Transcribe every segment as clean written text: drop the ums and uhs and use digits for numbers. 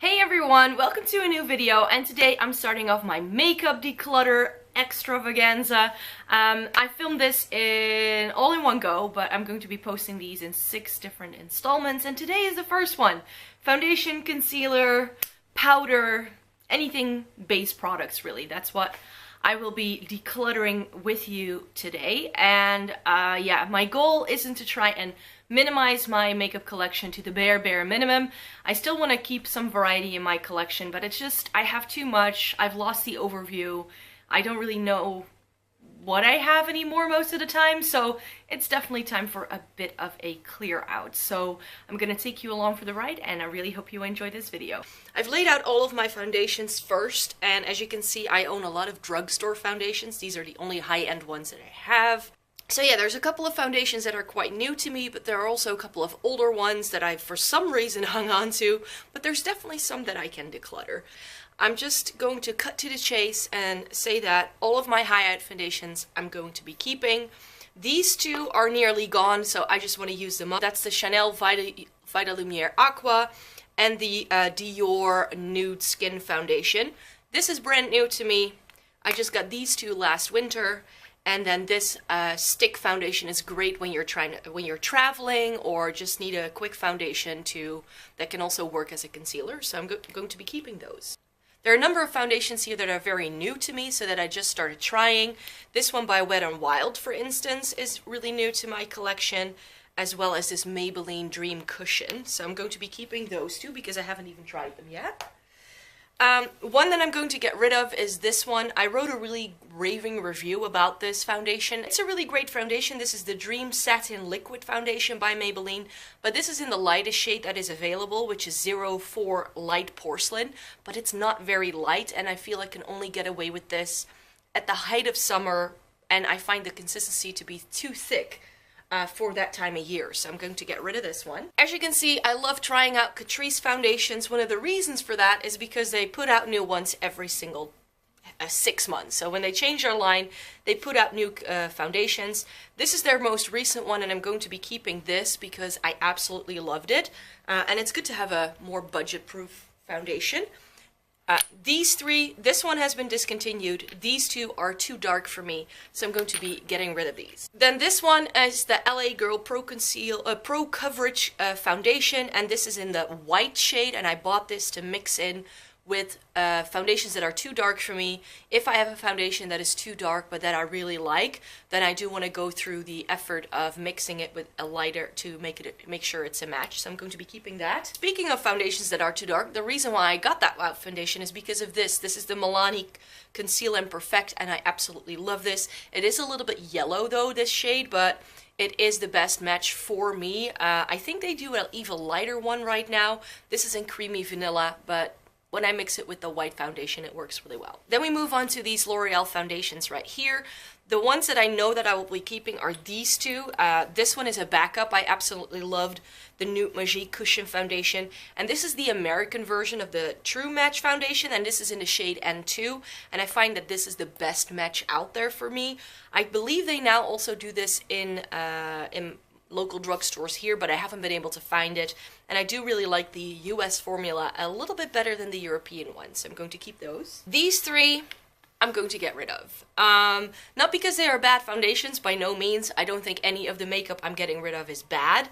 Hey everyone, welcome to a new video, and today I'm starting off my makeup declutter extravaganza. I filmed this all in one go, but I'm going to be posting these in 6 different installments, and today is the first one. Foundation, concealer, powder, anything base products really. That's what I will be decluttering with you today. And yeah, my goal isn't to try and minimize my makeup collection to the bare minimum. I still want to keep some variety in my collection, but it's just I have too much. I've lost the overview. I don't really know what I have anymore most of the time, so it's definitely time for a bit of a clear out. So I'm gonna take you along for the ride, and I really hope you enjoy this video. I've laid out all of my foundations first, and as you can see, I own a lot of drugstore foundations. These are the only high-end ones that I have. So yeah, there's a couple of foundations that are quite new to me, but there are also a couple of older ones that I've for some reason hung on to, but there's definitely some that I can declutter. I'm just going to cut to the chase and say that all of my high-end foundations I'm going to be keeping. These two are nearly gone, so I just want to use them up. That's the Chanel Vita Lumiere Aqua and the Dior Nude Skin Foundation. This is brand new to me. I just got these two last winter. And then this stick foundation is great when you're traveling or just need a quick foundation that can also work as a concealer. So I'm going to be keeping those. There are a number of foundations here that are very new to me, so that I just started trying. This one by Wet n Wild, for instance, is really new to my collection, as well as this Maybelline Dream Cushion. So I'm going to be keeping those two because I haven't even tried them yet. One that I'm going to get rid of is this one. I wrote a really raving review about this foundation. It's a really great foundation. This is the Dream Satin Liquid Foundation by Maybelline, but this is in the lightest shade that is available, which is 04 Light Porcelain, but it's not very light, and I feel I can only get away with this at the height of summer, and I find the consistency to be too thick for that time of year, so I'm going to get rid of this one. As you can see, I love trying out Catrice foundations. One of the reasons for that is because they put out new ones every single 6 months. So when they change their line, they put out new foundations. This is their most recent one, and I'm going to be keeping this because I absolutely loved it. And it's good to have a more budget-proof foundation. These three, this one has been discontinued. These two are too dark for me, so I'm going to be getting rid of these. Then this one is the LA Girl Pro Coverage Foundation, and this is in the white shade, and I bought this to mix in with foundations that are too dark for me. If I have a foundation that is too dark but that I really like, then I do want to go through the effort of mixing it with a lighter to make sure it's a match. So I'm going to be keeping that. Speaking of foundations that are too dark, the reason why I got that foundation is because of this. This is the Milani Conceal and Perfect, and I absolutely love this. It is a little bit yellow though, this shade, but it is the best match for me. I think they do an even lighter one right now. This is in Creamy Vanilla, but when I mix it with the white foundation, it works really well. Then we move on to these L'Oreal foundations right here. The ones that I know that I will be keeping are these two. This one is a backup. I absolutely loved the Nude Magique Cushion Foundation. And this is the American version of the True Match Foundation, and this is in the shade N2. And I find that this is the best match out there for me. I believe they now also do this in local drugstores here, but I haven't been able to find it. And I do really like the US formula a little bit better than the European one, so I'm going to keep those. These three I'm going to get rid of. Not because they are bad foundations, by no means. I don't think any of the makeup I'm getting rid of is bad,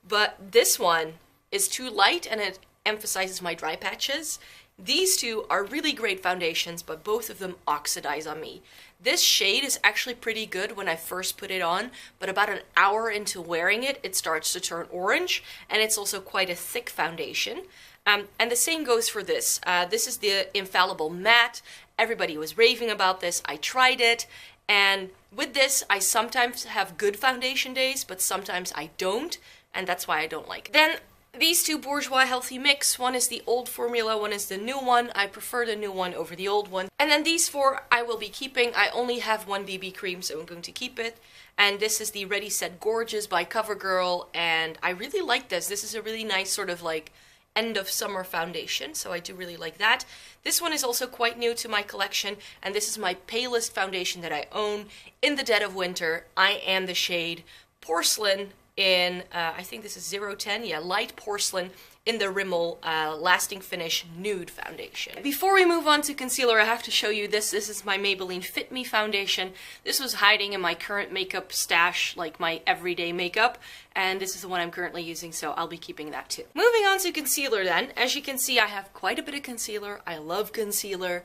but this one is too light and it emphasizes my dry patches. These two are really great foundations, but both of them oxidize on me. This shade is actually pretty good when I first put it on, but about an hour into wearing it, it starts to turn orange, and it's also quite a thick foundation. And the same goes for this. This is the Infallible Matte. Everybody was raving about this. I tried it, and with this, I sometimes have good foundation days, but sometimes I don't, and that's why I don't like it. Then these two Bourjois Healthy Mix, one is the old formula, one is the new one. I prefer the new one over the old one. And then these four I will be keeping. I only have one BB cream, so I'm going to keep it. And this is the Ready Set Gorgeous by CoverGirl, and I really like this. This is a really nice sort of like end of summer foundation, so I do really like that. This one is also quite new to my collection, and this is my palest foundation that I own in the dead of winter. I am the shade Porcelain in, I think this is 010, yeah, Light Porcelain in the Rimmel Lasting Finish Nude Foundation. Before we move on to concealer, I have to show you this. This is my Maybelline Fit Me foundation. This was hiding in my current makeup stash, like my everyday makeup, and this is the one I'm currently using, so I'll be keeping that too. Moving on to concealer then. As you can see, I have quite a bit of concealer. I love concealer.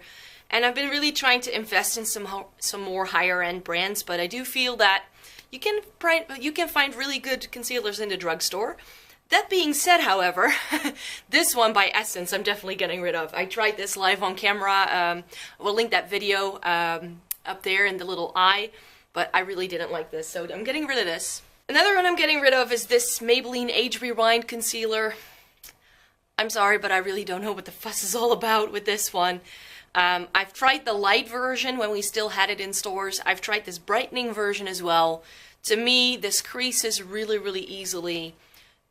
And I've been really trying to invest in some more higher end brands, but I do feel that you can find really good concealers in the drugstore. That being said, however, this one by Essence I'm definitely getting rid of. I tried this live on camera. We'll link that video up there in the little eye, but I really didn't like this, so I'm getting rid of this. Another one I'm getting rid of is this Maybelline Age Rewind concealer. I'm sorry, but I really don't know what the fuss is all about with this one. I've tried the light version when we still had it in stores. I've tried this brightening version as well. To me, this creases really, really easily.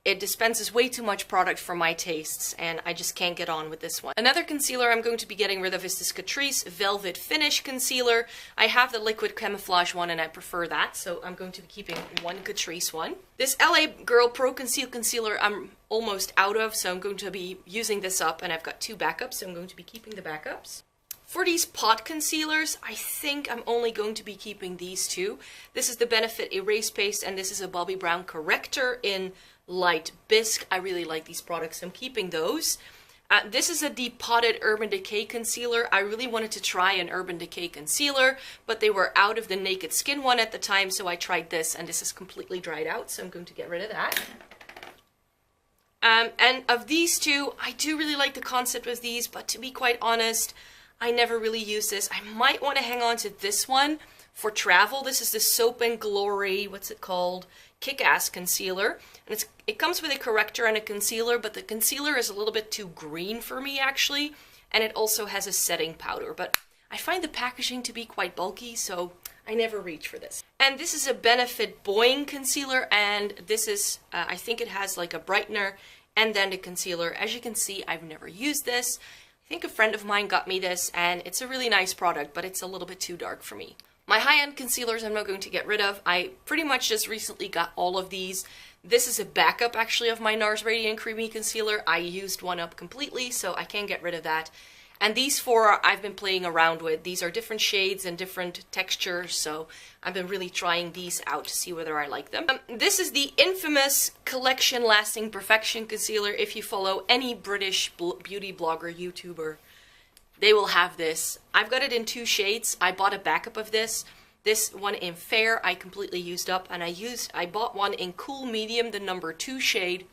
It dispenses way too much product for my tastes, and I just can't get on with this one. Another concealer I'm going to be getting rid of is this Catrice Velvet Finish Concealer. I have the liquid camouflage one and I prefer that, so I'm going to be keeping one Catrice one. This LA Girl Pro Conceal Concealer I'm almost out of, so I'm going to be using this up, and I've got two backups, so I'm going to be keeping the backups. For these pot concealers, I think I'm only going to be keeping these two. This is the Benefit Erase Paste, and this is a Bobbi Brown Corrector in Light Bisque. I really like these products, so I'm keeping those. This is a depotted Urban Decay concealer. I really wanted to try an Urban Decay concealer, but they were out of the Naked Skin one at the time, so I tried this, and this is completely dried out, so I'm going to get rid of that. And of these two, I do really like the concept of these, but to be quite honest, I never really use this. I might want to hang on to this one for travel. This is the Soap and Glory, what's it called? Kick-Ass Concealer. And it comes with a corrector and a concealer, but the concealer is a little bit too green for me actually. And it also has a setting powder, but I find the packaging to be quite bulky, so I never reach for this. And this is a Benefit Boing Concealer, and this is, I think it has like a brightener and then the concealer. As you can see, I've never used this. I think a friend of mine got me this, and it's a really nice product, but it's a little bit too dark for me. My high-end concealers I'm not going to get rid of. I pretty much just recently got all of these. This is a backup actually of my NARS Radiant Creamy Concealer. I used one up completely, so I can't get rid of that. And these four I've been playing around with. These are different shades and different textures, so I've been really trying these out to see whether I like them. This is the infamous Collection Lasting Perfection Concealer. If you follow any British beauty blogger, YouTuber, they will have this. I've got it in two shades. I bought a backup of this. This one in Fair I completely used up, and I bought one in Cool Medium, the number 2 shade.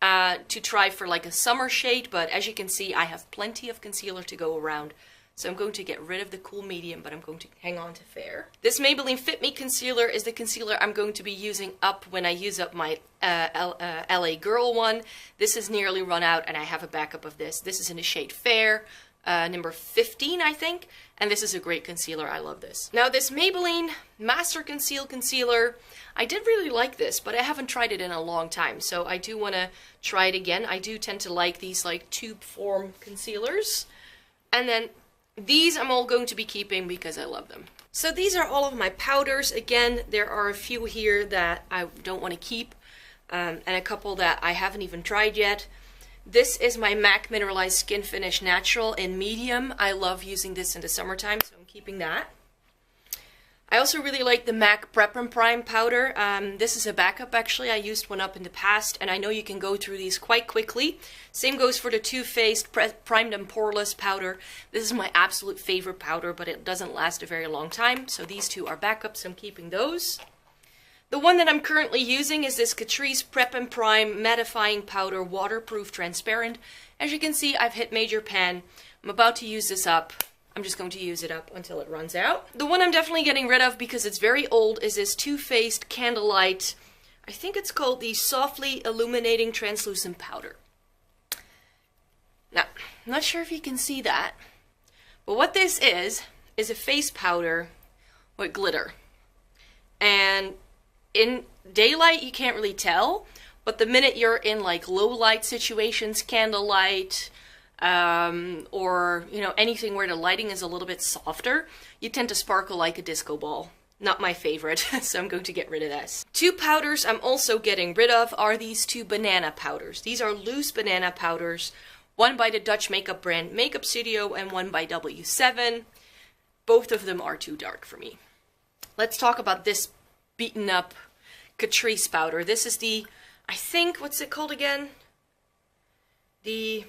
To try for like a summer shade, but as you can see I have plenty of concealer to go around, so I'm going to get rid of the Cool Medium, but I'm going to hang on to Fair. This Maybelline Fit Me concealer is the concealer I'm going to be using up when I use up my LA Girl one. This is nearly run out, and I have a backup of this. This is in the shade Fair, number 15 I think, and this is a great concealer. I love this. Now this Maybelline Master Conceal Concealer, I did really like this, but I haven't tried it in a long time, so I do want to try it again. I do tend to like these like tube form concealers. And then these I'm all going to be keeping because I love them. So these are all of my powders. Again, there are a few here that I don't want to keep, and a couple that I haven't even tried yet. This is my MAC Mineralized Skin Finish Natural in medium. I love using this in the summertime, so I'm keeping that. I also really like the MAC Prep and Prime powder. This is a backup actually. I used one up in the past, and I know you can go through these quite quickly. Same goes for the Too Faced Primed and Poreless powder. This is my absolute favorite powder, but it doesn't last a very long time, so these two are backups. I'm keeping those. The one that I'm currently using is this Catrice Prep and Prime Mattifying Powder Waterproof Transparent. As you can see, I've hit major pan. I'm about to use this up. I'm just going to use it up until it runs out. The one I'm definitely getting rid of because it's very old is this Too Faced Candlelight. I think it's called the Softly Illuminating Translucent Powder. Now, I'm not sure if you can see that, but what this is a face powder with glitter. And in daylight you can't really tell, but the minute you're in like low light situations, candlelight, or you know, anything where the lighting is a little bit softer, you tend to sparkle like a disco ball. not my favorite, so I'm going to get rid of this. Two powders I'm also getting rid of are these two banana powders. These are loose banana powders, one by the Dutch makeup brand Makeup Studio and one by W7. Both of them are too dark for me. Let's talk about this beaten up Catrice powder. This is the, I think, what's it called again? The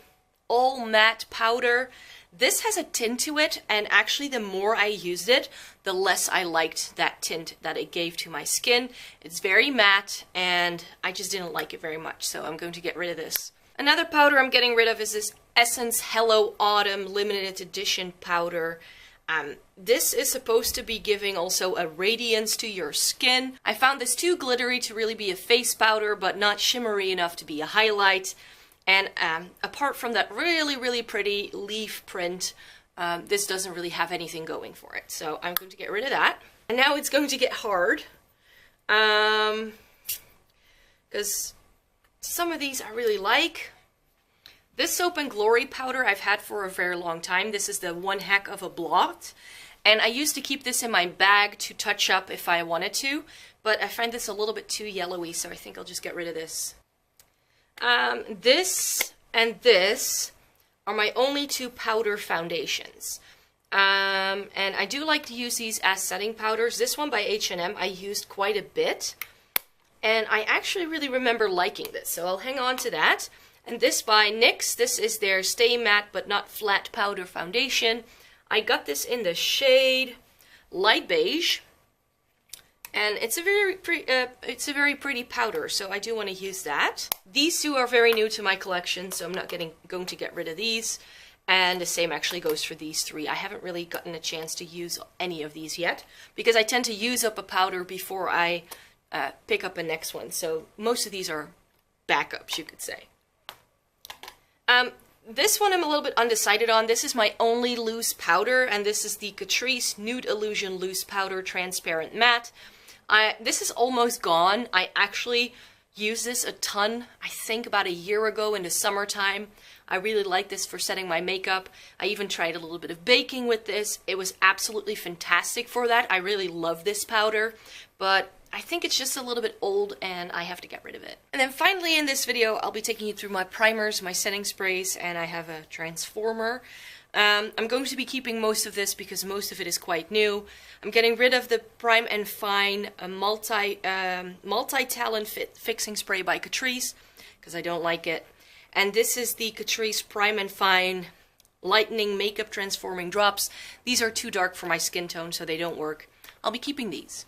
All Matte powder. This has a tint to it, and actually the more I used it, the less I liked that tint that it gave to my skin. It's very matte, and I just didn't like it very much, so I'm going to get rid of this. Another powder I'm getting rid of is this Essence Hello Autumn limited edition powder. This is supposed to be giving also a radiance to your skin. I found this too glittery to really be a face powder, but not shimmery enough to be a highlight. And apart from that really pretty leaf print, this doesn't really have anything going for it. So I'm going to get rid of that. And now it's going to get hard. Because some of these I really like. This Soap and Glory powder I've had for a very long time. This is the One Heck of a Blot. And I used to keep this in my bag to touch up if I wanted to. But I find this a little bit too yellowy, so I think I'll just get rid of this. This and this are my only two powder foundations. And I do like to use these as setting powders. This one by H&M I used quite a bit. And I actually really remember liking this, so I'll hang on to that. And this by NYX, this is their Stay Matte But Not Flat Powder Foundation. I got this in the shade Light Beige. And it's a very pretty powder, so I do want to use that. These two are very new to my collection, so I'm not going to get rid of these. And the same actually goes for these three. I haven't really gotten a chance to use any of these yet, because I tend to use up a powder before I pick up a next one. So most of these are backups, you could say. This one I'm a little bit undecided on. This is my only loose powder, and this is the Catrice Nude Illusion Loose Powder Transparent Matte. This is almost gone. I actually used this a ton, I think about a year ago in the summertime. I really like this for setting my makeup. I even tried a little bit of baking with this. It was absolutely fantastic for that. I really love this powder, but I think it's just a little bit old and I have to get rid of it. And then finally in this video, I'll be taking you through my primers, my setting sprays, and I have a transformer. I'm going to be keeping most of this because most of it is quite new. I'm getting rid of the Prime and Fine multi-talent fixing spray by Catrice because I don't like it. And this is the Catrice Prime and Fine Lightening Makeup Transforming Drops. These are too dark for my skin tone, so they don't work. I'll be keeping these.